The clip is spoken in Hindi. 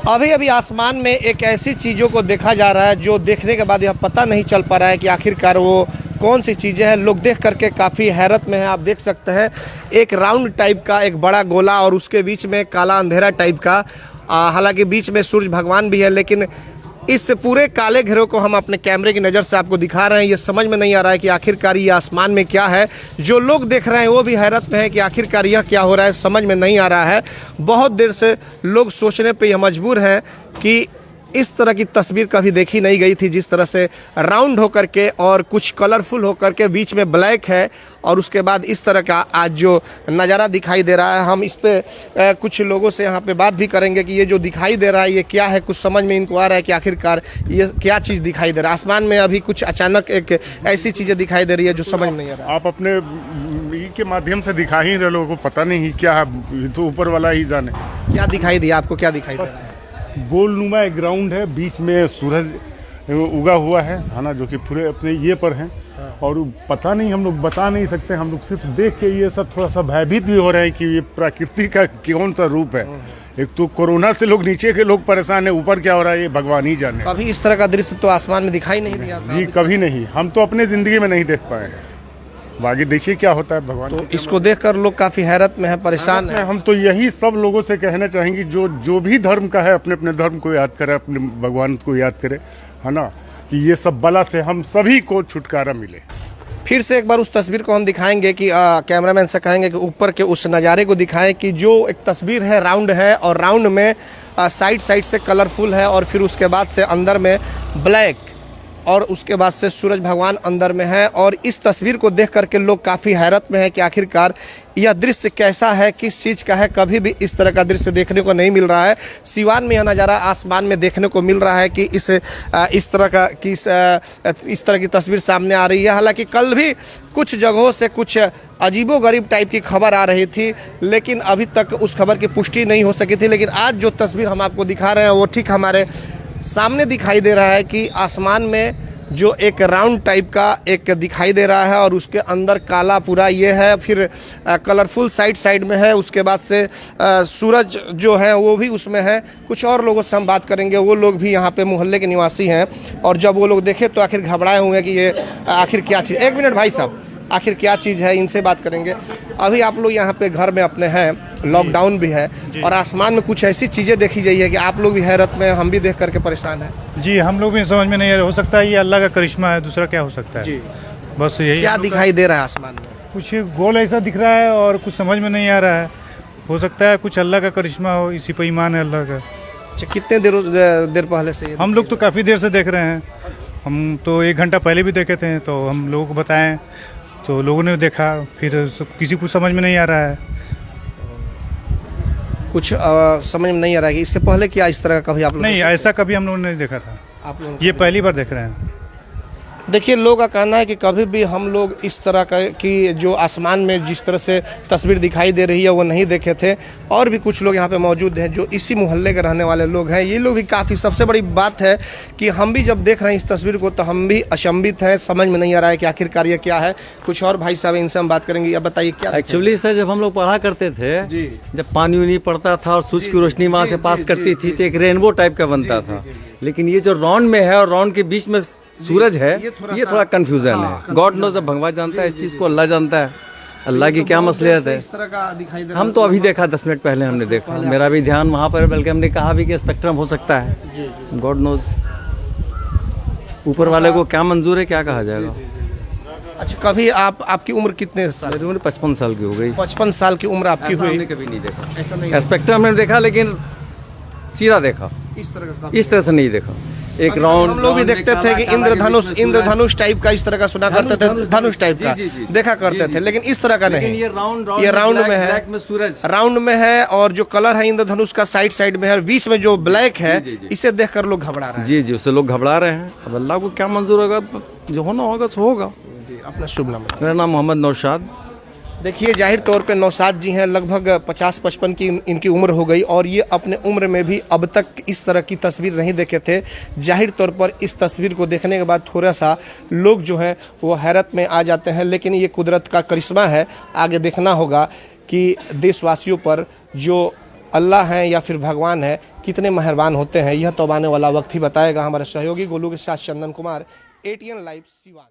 अभी अभी आसमान में एक ऐसी चीज़ों को देखा जा रहा है जो देखने के बाद यह पता नहीं चल पा रहा है कि आखिरकार वो कौन सी चीज़ें हैं। लोग देख करके काफ़ी हैरत में हैं। आप देख सकते हैं एक राउंड टाइप का एक बड़ा गोला और उसके बीच में काला अंधेरा टाइप का, हालांकि बीच में सूरज भगवान भी है, लेकिन इस पूरे काले घेरों को हम अपने कैमरे की नज़र से आपको दिखा रहे हैं। ये समझ में नहीं आ रहा है कि आखिरकार ये आसमान में क्या है। जो लोग देख रहे हैं वो भी हैरत में है कि आखिरकार यह क्या हो रहा है, समझ में नहीं आ रहा है। बहुत देर से लोग सोचने पे यह मजबूर हैं कि इस तरह की तस्वीर कभी देखी नहीं गई थी, जिस तरह से राउंड होकर के और कुछ कलरफुल होकर के बीच में ब्लैक है और उसके बाद इस तरह का आज जो नज़ारा दिखाई दे रहा है। हम इस पे कुछ लोगों से यहाँ पे बात भी करेंगे कि ये जो दिखाई दे रहा है ये क्या है। कुछ समझ में इनको आ रहा है कि आखिरकार ये क्या चीज़ दिखाई दे रहा है। आसमान में अभी कुछ अचानक एक ऐसी चीज़ें दिखाई दे रही है जो समझ में नहीं आ रहा है। आप अपने के माध्यम से दिखा ही रहे, लोगों को पता नहीं क्या है, तो ऊपर वाला ही जाने। क्या दिखाई दिया आपको, क्या दिखाई दे रहा है? गोलनुमा एक ग्राउंड है, बीच में सूरज उगा हुआ है ना, जो कि पूरे अपने ये पर हैं। और पता नहीं, हम लोग बता नहीं सकते, हम लोग सिर्फ देख के ये सब थोड़ा सा भयभीत भी हो रहे हैं कि ये प्रकृति का कौन सा रूप है। एक तो कोरोना से लोग नीचे के लोग परेशान है, ऊपर क्या हो रहा है ये भगवान ही जाने। कभी इस तरह का दृश्य तो आसमान में दिखाई नहीं दिया था। जी कभी नहीं, हम तो अपने जिंदगी में नहीं देख पाए हैं। आगे देखिए क्या होता है भगवान। तो इसको देखकर लोग काफी हैरत में है, परेशान है। हम तो यही सब लोगों से कहना चाहेंगे जो भी धर्म का है अपने अपने धर्म को याद करे, अपने भगवान को याद करे, है ना, कि ये सब बला से हम सभी को छुटकारा मिले। फिर से एक बार उस तस्वीर को हम दिखाएंगे कि कैमरामैन से कहेंगे कि ऊपर के उस नज़ारे को दिखाएं कि जो एक तस्वीर है राउंड है और राउंड में साइड साइड से कलरफुल है और फिर उसके बाद से अंदर में ब्लैक और उसके बाद से सूरज भगवान अंदर में है। और इस तस्वीर को देख करके लोग काफ़ी हैरत में है कि आखिरकार यह दृश्य कैसा है, किस चीज़ का है। कभी भी इस तरह का दृश्य देखने को नहीं मिल रहा है। सिवान में यह नज़ारा आसमान में देखने को मिल रहा है कि इस तरह की तस्वीर सामने आ रही है। हालांकि कल भी कुछ जगहों से कुछ अजीबोगरीब टाइप की खबर आ रही थी, लेकिन अभी तक उस खबर की पुष्टि नहीं हो सकी थी। लेकिन आज जो तस्वीर हम आपको दिखा रहे हैं वो ठीक हमारे सामने दिखाई दे रहा है कि आसमान में जो एक राउंड टाइप का एक दिखाई दे रहा है और उसके अंदर काला पूरा ये है, फिर कलरफुल साइड साइड में है। उसके बाद से सूरज जो है वो भी उसमें है। कुछ और लोगों से हम बात करेंगे, वो लोग भी यहाँ पे मोहल्ले के निवासी हैं और जब वो लोग देखे तो आखिर घबराए हुए हैं कि ये आखिर क्या चीज़। एक मिनट भाई साहब, आखिर क्या चीज़ है, इनसे बात करेंगे। अभी आप लोग यहाँ पे घर में अपने हैं, लॉकडाउन भी है और आसमान में कुछ ऐसी चीज़ें देखी गई है कि आप लोग भी हैरत में, हम भी देख करके परेशान हैं। जी हम लोग भी समझ में नहीं आ रहा, हो सकता है ये अल्लाह का करिश्मा है, दूसरा क्या हो सकता है। जी बस यही क्या दिखाई दे रहा है आसमान में? कुछ गोल ऐसा दिख रहा है और कुछ समझ में नहीं आ रहा है। हो सकता है कुछ अल्लाह का करिश्मा हो, इसी पर ईमान है अल्लाह का। अच्छा, कितने देर पहले से? हम लोग तो काफ़ी देर से देख रहे हैं। हम तो 1 घंटा पहले भी देखे थे, तो हम लोगों को बताएं तो लोगों ने देखा, फिर किसी को समझ में नहीं आ रहा है। कुछ समझ में नहीं आ रहा है कि इसके पहले क्या इस तरह का कभी आप लोग? नहीं, ऐसा कभी हम लोगों ने नहीं देखा था। आप लोग ये पहली बार देख रहे हैं। देखिए, लोगों का कहना है कि कभी भी हम लोग इस तरह का कि जो आसमान में जिस तरह से तस्वीर दिखाई दे रही है वो नहीं देखे थे। और भी कुछ लोग यहाँ पे मौजूद हैं जो इसी मोहल्ले के रहने वाले लोग हैं। ये लोग भी काफ़ी, सबसे बड़ी बात है कि हम भी जब देख रहे हैं इस तस्वीर को तो हम भी अचंभित हैं, समझ में नहीं आ रहा है कि आखिरकार ये क्या है। कुछ और भाई साहब, इनसे हम बात करेंगे। अब बताइए क्या एक्चुअली सर, जब हम लोग पढ़ा करते थे जी, जब पानी उनी पड़ता था और सूरज की रोशनी वहाँ से पास करती थी तो एक रेनबो टाइप का बनता था। लेकिन ये जो राउंड में है और राउंड के बीच में सूरज है, ये थोड़ा कंफ्यूजन है। गॉड नोज, जब भगवान जानता है इस चीज को, अल्लाह जानता है अल्लाह की क्या मसलियत है। हम तो अभी देखा, 10 मिनट पहले हमने देखा, मेरा भी ध्यान वहाँ पर, बल्कि हमने कहा भी कि स्पेक्ट्रम हो सकता है। गॉड नोज, ऊपर वाले को क्या मंजूर है, क्या कहा जाएगा। अच्छा, कभी आपकी उम्र कितने साल? मेरी उम्र 55 साल की हो गई। 55 साल की उम्र आपकी हुई? हमने कभी नहीं देखा ऐसा। नहीं, स्पेक्ट्रम हमने देखा लेकिन सीधा देखा, इस तरह से नहीं देखा। एक राउंड हम लोग भी देखते थे कि इंद्रधनुष टाइप का इस तरह का सुना करते थे, धनुष टाइप का देखा करते थे, लेकिन इस तरह का नहीं। ये राउंड में है, राउंड में है और जो कलर है इंद्रधनुष का साइड साइड में है और बीच में जो ब्लैक है, इसे देखकर लोग घबरा रहे हैं। जी जी, उससे लोग घबरा रहे हैं। अब अल्लाह को क्या मंजूर होगा, जो होना होगा सो होगा। अपना शुभ नाम? मेरा नाम मोहम्मद नौशाद। देखिए, जाहिर तौर पे नौशाद जी हैं, लगभग 50-55 की इनकी उम्र हो गई और ये अपने उम्र में भी अब तक इस तरह की तस्वीर नहीं देखे थे। जाहिर तौर पर इस तस्वीर को देखने के बाद थोड़ा सा लोग जो हैं वो हैरत में आ जाते हैं, लेकिन ये कुदरत का करिश्मा है। आगे देखना होगा कि देशवासियों पर जो अल्लाह हैं या फिर भगवान है, कितने मेहरबान होते हैं, यह तो आने वाला वक्त ही बताएगा। हमारे सहयोगी गोलू के साथ चंदन कुमार, ATN लाइव सिवान।